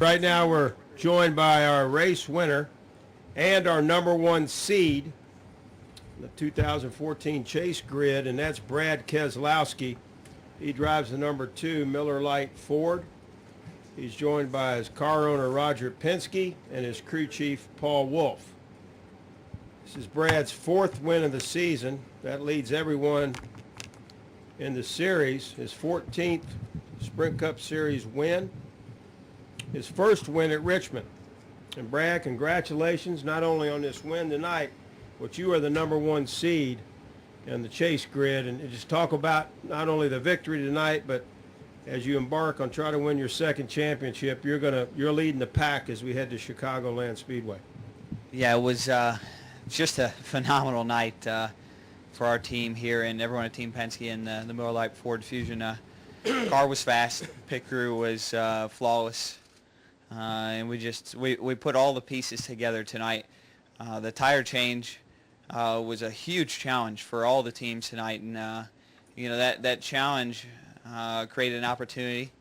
Right now we're joined by our race winner and our number one seed in the 2014 Chase Grid, and that's Brad Keselowski. He drives the number 2 Miller Lite Ford. He's joined by his car owner Roger Penske and his crew chief Paul Wolfe. This is Brad's 4th win of the season. That leads everyone in the series. His 14th Sprint Cup Series win. His first win at Richmond. And Brad, congratulations not only on this win tonight, but you are the number 1 seed in the Chase Grid. And just talk about not only the victory tonight, but as you embark on trying to win your 2nd championship, you're leading the pack as we head to Chicagoland Speedway. Yeah, it was just a phenomenal night for our team here and everyone at Team Penske and the Miller Lite Ford Fusion. Car was fast, pit crew was flawless. And we put all the pieces together tonight. The tire change was a huge challenge for all the teams tonight, and that challenge created an opportunity,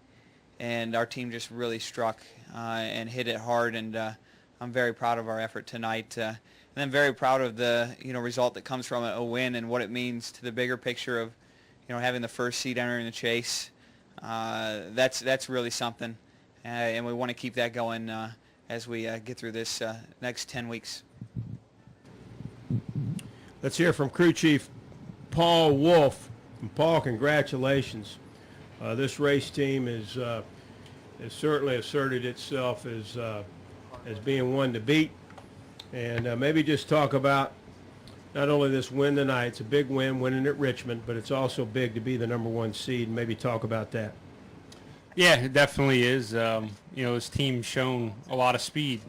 and our team just really struck and hit it hard. And I'm very proud of our effort tonight, and I'm very proud of the result that comes from a win and what it means to the bigger picture of having the first seed entering the chase. That's really something. And we want to keep that going as we get through this next 10 weeks. Let's hear from crew chief Paul Wolfe. And Paul, congratulations. This race team has certainly asserted itself as being one to beat. And maybe just talk about not only this win tonight, it's a big win winning at Richmond, but it's also big to be the number 1 seed. Maybe talk about that. Yeah, it definitely is. This team's shown a lot of speed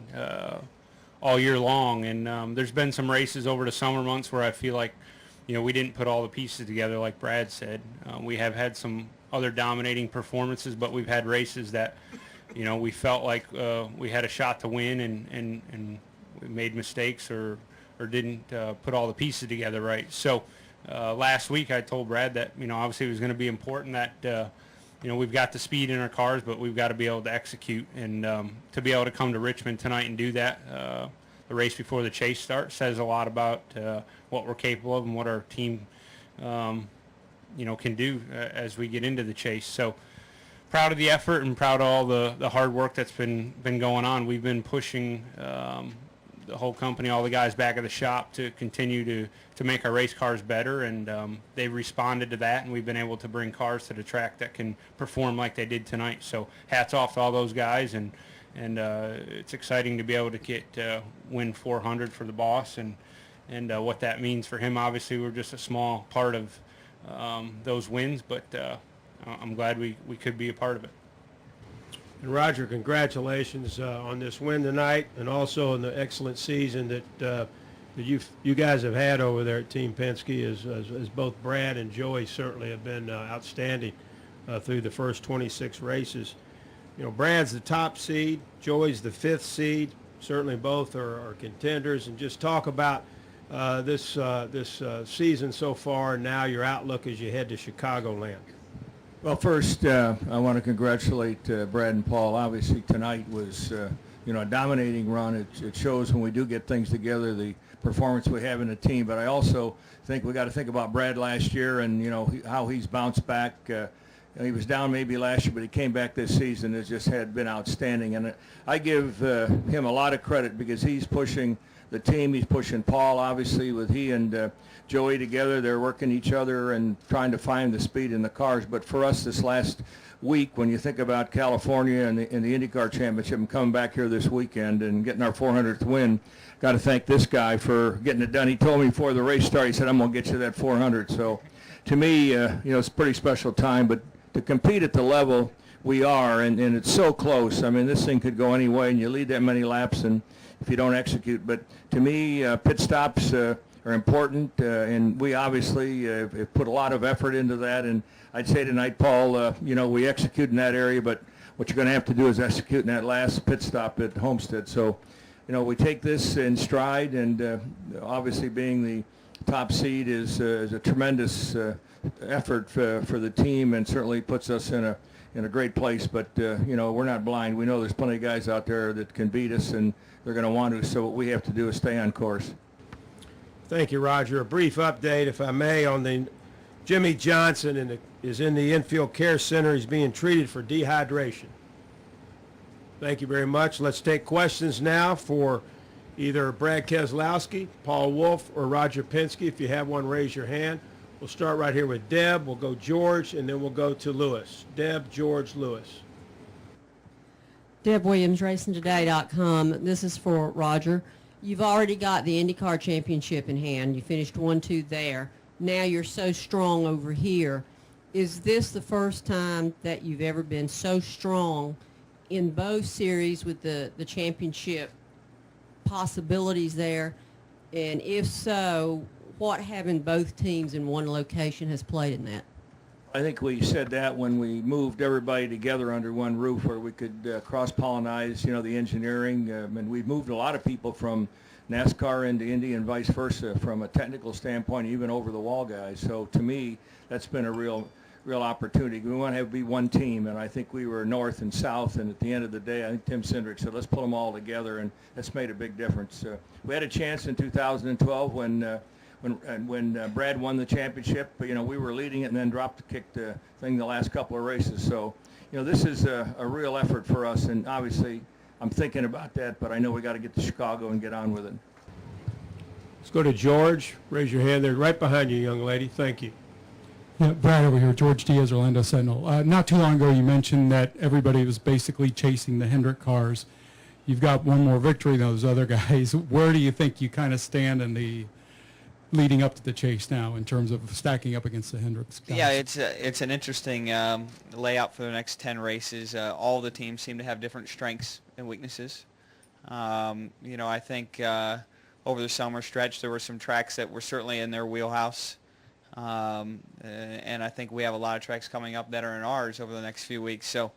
all year long, and there's been some races over the summer months where I feel like, we didn't put all the pieces together like Brad said. We have had some other dominating performances, but we've had races that, we felt like we had a shot to win and we made mistakes or didn't put all the pieces together right. So last week I told Brad that, obviously it was going to be important that we've got the speed in our cars, but we've got to be able to execute. And to be able to come to Richmond tonight and do that, the race before the chase starts, says a lot about what we're capable of and what our team, can do as we get into the chase. So proud of the effort and proud of all the hard work that's been going on. We've been pushing the whole company, all the guys back at the shop to continue to make our race cars better, and they've responded to that, and we've been able to bring cars to the track that can perform like they did tonight. So hats off to all those guys, and it's exciting to be able to get win 400 for the boss, and what that means for him. Obviously, we're just a small part of those wins, but I'm glad we could be a part of it. And Roger, congratulations on this win tonight, and also on the excellent season that you guys have had over there at Team Penske, as both Brad and Joey certainly have been outstanding through the first 26 races. Brad's the top seed, Joey's the 5th seed. Certainly both are contenders. And just talk about this season so far, and now your outlook as you head to Chicagoland. Well, first, I want to congratulate Brad and Paul. Obviously, tonight was, a dominating run. It shows when we do get things together, the performance we have in the team. But I also think we got to think about Brad last year and, how he's bounced back. He was down maybe last year, but he came back this season. It just had been outstanding. And I give him a lot of credit because he's pushing the team. He's pushing Paul, obviously, with he and Joey together. They're working each other and trying to find the speed in the cars. But for us this last week, when you think about California and the IndyCar Championship and coming back here this weekend and getting our 400th win, got to thank this guy for getting it done. He told me before the race started, he said, I'm going to get you that 400. So to me, it's a pretty special time. But to compete at the level we are, and it's so close. I mean, this thing could go any way, and you lead that many laps and if you don't execute. But to me, pit stops are important, and we obviously have put a lot of effort into that. And I'd say tonight, Paul, we execute in that area, but what you're going to have to do is execute in that last pit stop at Homestead. So, we take this in stride, and obviously being top seed is a tremendous effort for the team, and certainly puts us in a great place. But you know, we're not blind. We know there's plenty of guys out there that can beat us, and they're going to want to. So what we have to do is stay on course. Thank you, Roger. A brief update, if I may, on the Jimmy Johnson is in the infield care center. He's being treated for dehydration. Thank you very much. Let's take questions now for either Brad Keselowski, Paul Wolfe, or Roger Penske. If you have one, raise your hand. We'll start right here with Deb. We'll go George, and then we'll go to Lewis. Deb, George, Lewis. Deb Williams, RacingToday.com. This is for Roger. You've already got the IndyCar Championship in hand. You finished 1-2 there. Now you're so strong over here. Is this the first time that you've ever been so strong in both series with the championship possibilities there? And if so, what having both teams in one location has played in that? I think we said that when we moved everybody together under one roof, where we could cross-pollinize, you know, the engineering. And we've moved a lot of people from NASCAR into Indy and vice versa from a technical standpoint, even over-the-wall guys. So to me, that's been a real opportunity. We want to have be one team, and I think we were north and south, and at the end of the day, I think Tim Cindric said, let's pull them all together, and that's made a big difference. We had a chance in 2012 when Brad won the championship. You know, we were leading it and then dropped the kick thing the last couple of races. So, you know, this is a real effort for us, and obviously I'm thinking about that, but I know we got to get to Chicago and get on with it. Let's go to George. Raise your hand there, right behind you, young lady. Thank you. Yeah, Brad over here, George Diaz, Orlando Sentinel. Not too long ago you mentioned that everybody was basically chasing the Hendrick cars. You've got one more victory than those other guys. Where do you think you kind of stand in the leading up to the chase now in terms of stacking up against the Hendricks guys? Yeah, it's an interesting layout for the next 10 races. All the teams seem to have different strengths and weaknesses. You know, I think over the summer stretch there were some tracks that were certainly in their wheelhouse. And I think we have a lot of tracks coming up that are in ours over the next few weeks. So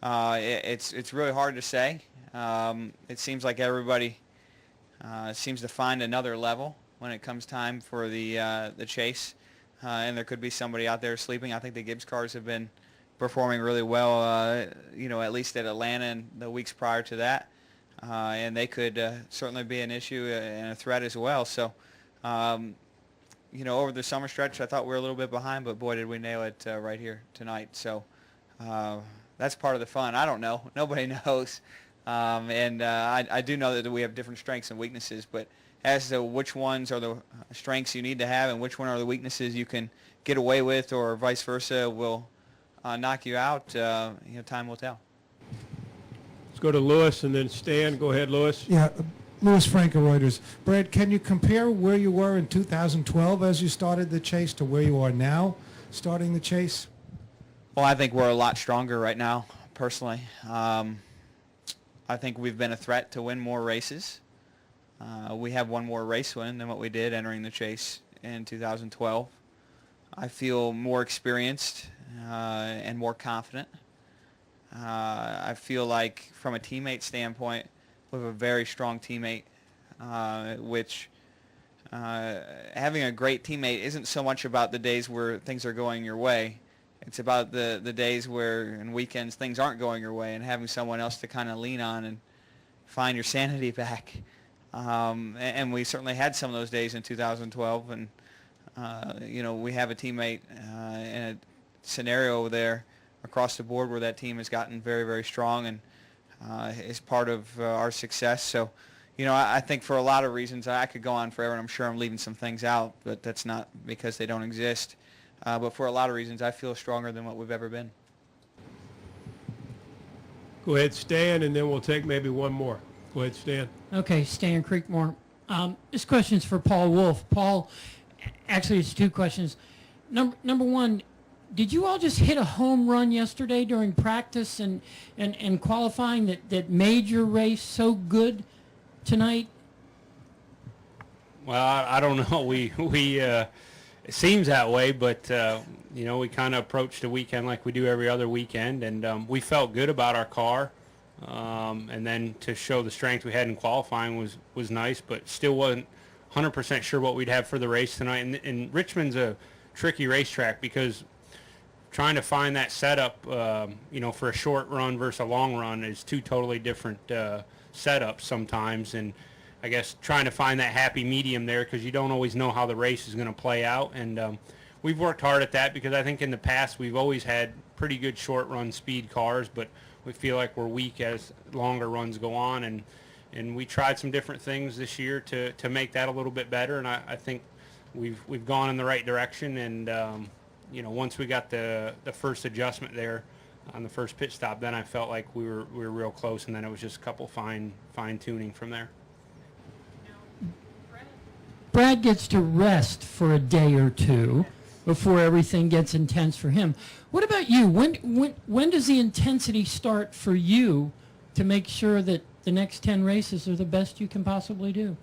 it's really hard to say. It seems like everybody seems to find another level when it comes time for the chase, and there could be somebody out there sleeping. I think the Gibbs cars have been performing really well, you know, at least at Atlanta and the weeks prior to that, and they could certainly be an issue and a threat as well. So, you know, over the summer stretch, I thought we were a little bit behind, but boy, did we nail it right here tonight. So that's part of the fun. I don't know. Nobody knows. And I do know that we have different strengths and weaknesses, but as to which ones are the strengths you need to have and which one are the weaknesses you can get away with or vice versa will knock you out, you know, time will tell. Let's go to Lewis and then Stan. Go ahead, Lewis. Yeah, Louis Frank of Reuters. Brad, can you compare where you were in 2012 as you started the chase to where you are now starting the chase? Well, I think we're a lot stronger right now, personally. I think we've been a threat to win more races. We have one more race win than what we did entering the chase in 2012. I feel more experienced and more confident. I feel like from a teammate standpoint, we have a very strong teammate, which having a great teammate isn't so much about the days where things are going your way. It's about the days where, and weekends, things aren't going your way, and having someone else to kind of lean on and find your sanity back. And we certainly had some of those days in 2012, and you know, we have a teammate in a scenario there across the board where that team has gotten very, very strong and is part of our success. So, you know, I think for a lot of reasons, I could go on forever, and I'm sure I'm leaving some things out, but that's not because they don't exist. But for a lot of reasons, I feel stronger than what we've ever been. Go ahead, Stan, and then we'll take maybe one more. Go ahead, Stan. Okay, Stan Creekmore. This question's for Paul Wolfe. Paul, actually it's two questions. Number one, did you all just hit a home run yesterday during practice and qualifying that made your race so good tonight? Well, I don't know. We it seems that way, but you know, we kind of approached the weekend like we do every other weekend, and we felt good about our car. And then to show the strength we had in qualifying was nice, but still wasn't 100% sure what we'd have for the race tonight. And Richmond's a tricky racetrack because trying to find that setup, for a short run versus a long run is two totally different setups sometimes. And I guess trying to find that happy medium there because you don't always know how the race is going to play out. And we've worked hard at that because I think in the past we've always had pretty good short run speed cars, but we feel like we're weak as longer runs go on. And we tried some different things this year to make that a little bit better. And I think we've gone in the right direction. And once we got the first adjustment there on the first pit stop, then I felt like we were real close, and then it was just a couple fine tuning from there. Brad gets to rest for a day or two before everything gets intense for him. What about you? When does the intensity start for you to make sure that the next 10 races are the best you can possibly do?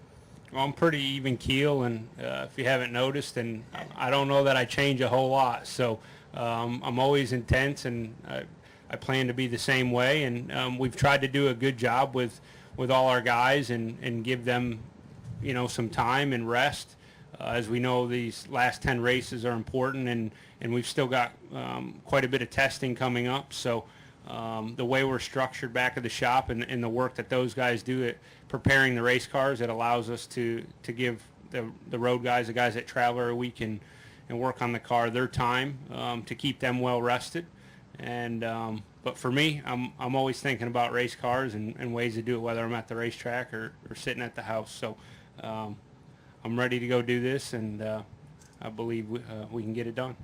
Well, I'm pretty even keel, and if you haven't noticed, and I don't know that I change a whole lot. So I'm always intense, and I plan to be the same way. And we've tried to do a good job with all our guys and give them, some time and rest. As we know, these last 10 races are important, and we've still got quite a bit of testing coming up. So the way we're structured back at the shop and the work that those guys do at preparing the race cars, it allows us to give the road guys, the guys that travel every week and work on the car, their time to keep them well rested. And but for me, I'm always thinking about race cars and ways to do it, whether I'm at the racetrack or sitting at the house. So I'm ready to go do this, and I believe we can get it done.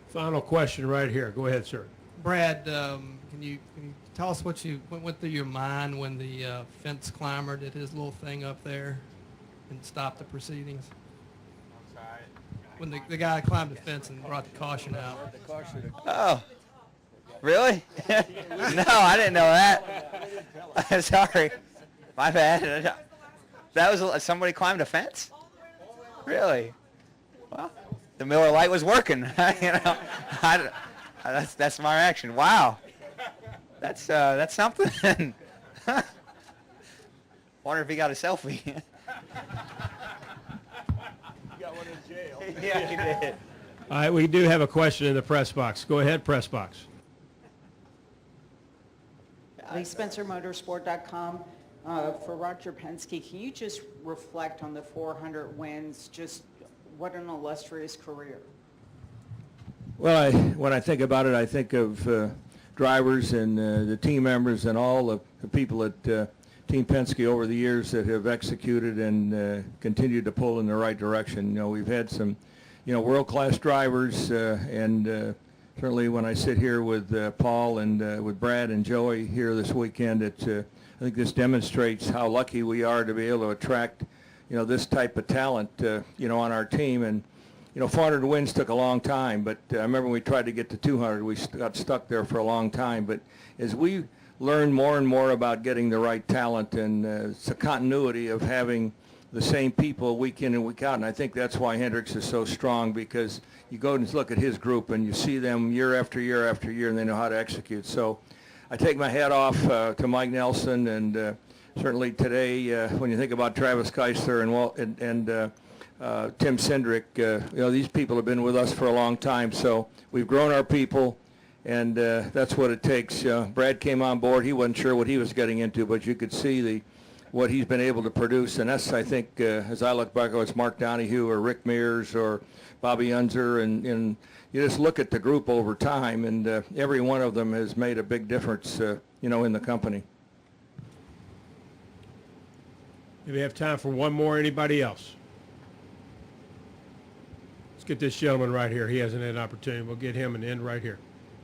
Final question right here. Go ahead, sir. Brad, can you tell us what went through your mind when the fence climber did his little thing up there and stopped the proceedings? When the guy climbed the fence and brought the caution out. Oh, really? No, I didn't know that. Sorry. My bad. That was somebody climbed a fence? Really? Well, the Miller Lite was working. That's my reaction. Wow. That's something. Wonder if he got a selfie. He got one in jail. Yeah, he did. All right, we do have a question in the press box. Go ahead, press box. SpencerMotorsport.com. For Roger Penske, can you just reflect on the 400 wins? Just what an illustrious career. Well, when I think about it, I think of drivers and the team members and all the people at Team Penske over the years that have executed and continued to pull in the right direction. We've had some, world-class drivers, and certainly when I sit here with Paul and with Brad and Joey here this weekend, I think this demonstrates how lucky we are to be able to attract, this type of talent, on our team. And 400 wins took a long time, but I remember when we tried to get to 200, we got stuck there for a long time. But as we learn more and more about getting the right talent, and it's a continuity of having the same people week in and week out, and I think that's why Hendricks is so strong, because you go and look at his group and you see them year after year after year, and they know how to execute. So I take my hat off to Mike Nelson, and certainly today, when you think about Travis Keisler and Tim Cindric, these people have been with us for a long time. So we've grown our people, and that's what it takes. Brad came on board. He wasn't sure what he was getting into, but you could see what he's been able to produce. And that's, I think, as I look back, whether it's Mark Donahue or Rick Mears or Bobby Unser, and you just look at the group over time, and every one of them has made a big difference, in the company. Do we have time for one more? Anybody else? Let's get this gentleman right here. He hasn't had an opportunity. We'll get him and end right here.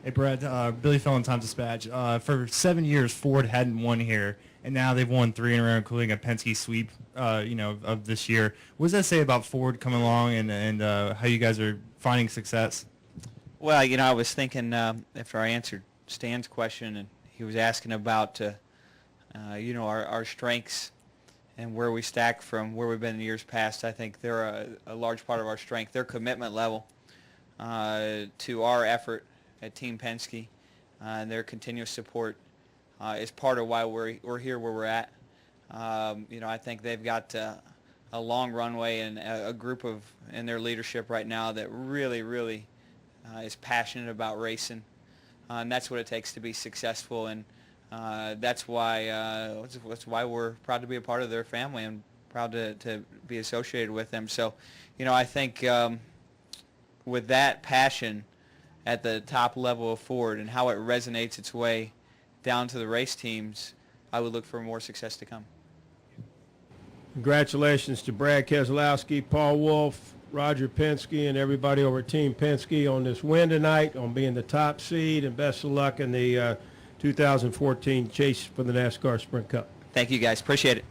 Hey, Brad, Billy Fallon, Times-Dispatch. For 7 years, Ford hadn't won here, and now they've won 3 in a row, including a Penske sweep, of this year. What does that say about Ford coming along and how you guys are finding success? Well, I was thinking after I answered Stan's question, and he was asking about, our strengths and where we stack from where we've been in years past. I think they're a large part of our strength. Their commitment level to our effort at Team Penske and their continuous support is part of why we're here where we're at. I think they've got a long runway and a group of in their leadership right now that really is passionate about racing, and that's what it takes to be successful. And that's why we're proud to be a part of their family and proud to be associated with them. So, I think with that passion at the top level of Ford and how it resonates its way down to the race teams, I would look for more success to come. Congratulations to Brad Keselowski, Paul Wolfe, Roger Penske, and everybody over at Team Penske on this win tonight, on being the top seed, and best of luck in the 2014 chase for the NASCAR Sprint Cup. Thank you, guys. Appreciate it.